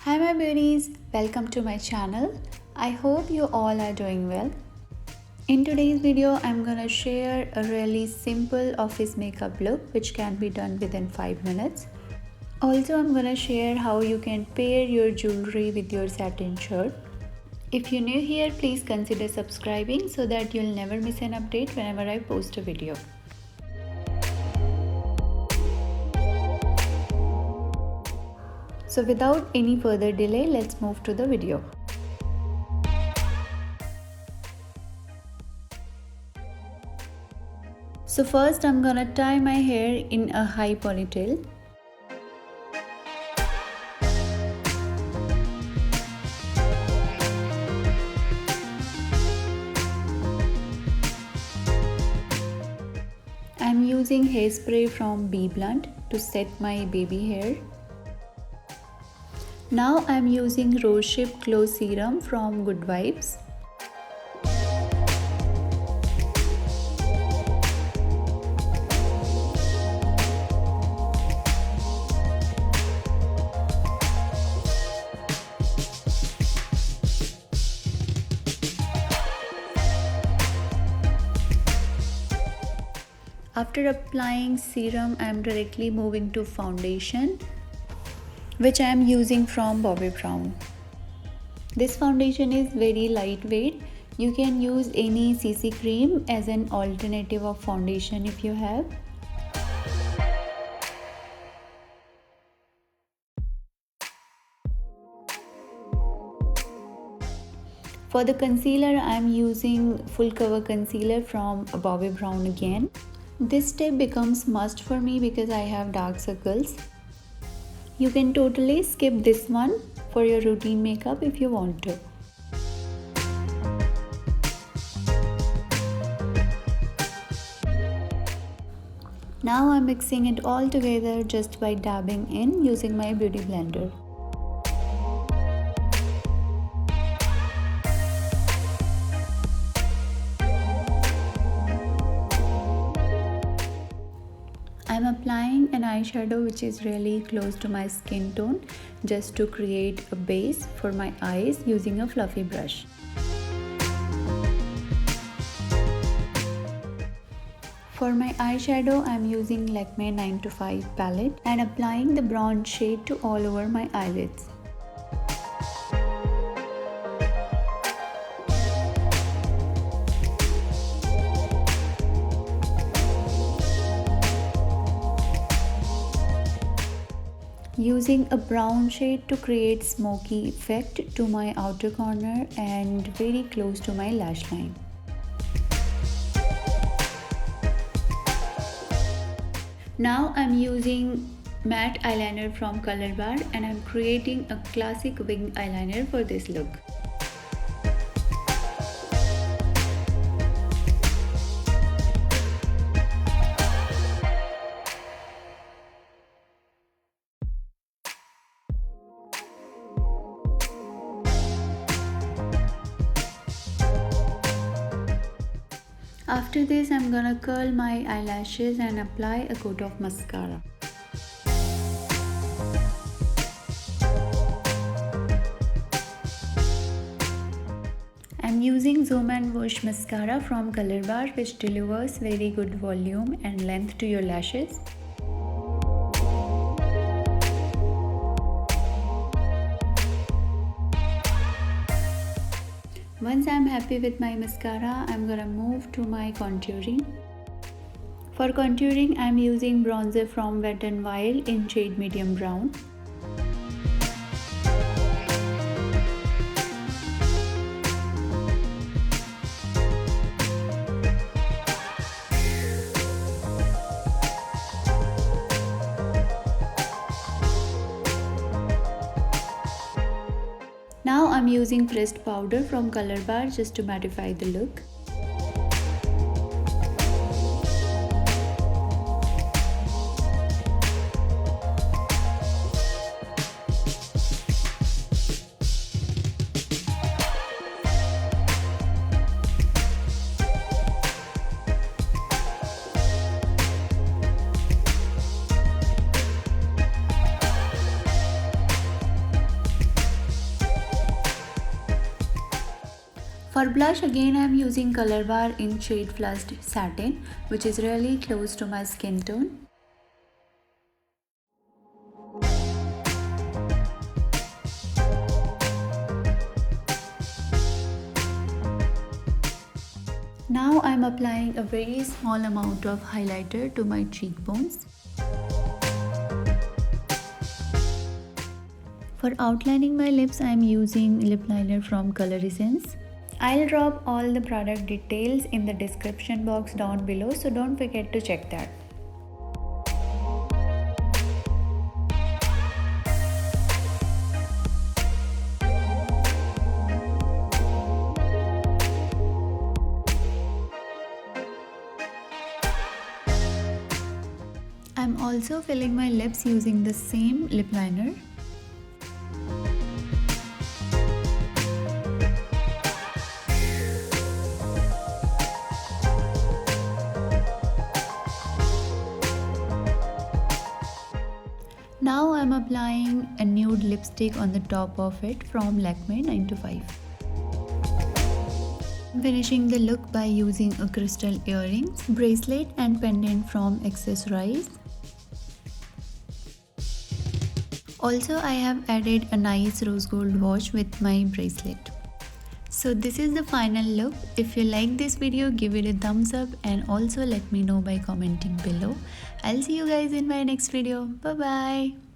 Hi my beauties, welcome to my channel. I hope you all are doing well. In today's video, I'm gonna share a really simple office makeup look which can be done within 5 minutes. Also, I'm gonna share how you can pair your jewelry with your satin shirt. If you're new here, please consider subscribing so that you'll never miss an update whenever I post a video. So without any further delay, let's move to the video. So first I'm gonna tie my hair in a high ponytail. I'm using hairspray from Bee Blunt to set my baby hair. Now I'm using Roseship Glow Serum from Good Vibes. After applying serum, I am directly moving to foundation, which I am using from Bobbi Brown. This foundation is very lightweight. You can use any CC cream as an alternative of foundation if you have. For the concealer, I am using full cover concealer from Bobbi Brown again. This step becomes must for me because I have dark circles. You can totally skip this one for your routine makeup if you want to. Now I'm mixing it all together just by dabbing in using my beauty blender. I'm applying an eyeshadow which is really close to my skin tone just to create a base for my eyes using a fluffy brush. For my eyeshadow, I'm using Lakme 9 to 5 palette and applying the bronze shade to all over my eyelids. Using a brown shade to create smoky effect to my outer corner and very close to my lash line. Now I'm using matte eyeliner from Colorbar and I'm creating a classic winged eyeliner for this look. After this, I'm gonna curl my eyelashes and apply a coat of mascara. I'm using Zoom and Woosh mascara from Colorbar, which delivers very good volume and length to your lashes. Once I'm happy with my mascara, I'm gonna move to my contouring. For contouring, I'm using bronzer from Wet n Wild in shade medium brown. Now I'm using pressed powder from Colorbar just to mattify the look. For blush, again I am using Colorbar in shade Flushed Satin, which is really close to my skin tone. Now I am applying a very small amount of highlighter to my cheekbones. For outlining my lips, I am using lip liner from Color Essence. I'll drop all the product details in the description box down below, so don't forget to check that. I'm also filling my lips using the same lip liner. Now I'm applying a nude lipstick on the top of it from Lakme 9 to 5. Finishing the look by using a crystal earrings, bracelet and pendant from Accessorize. Also, I have added a nice rose gold watch with my bracelet. So this is the final look. If you like this video, give it a thumbs up and also let me know by commenting below. I'll see you guys in my next video. Bye bye.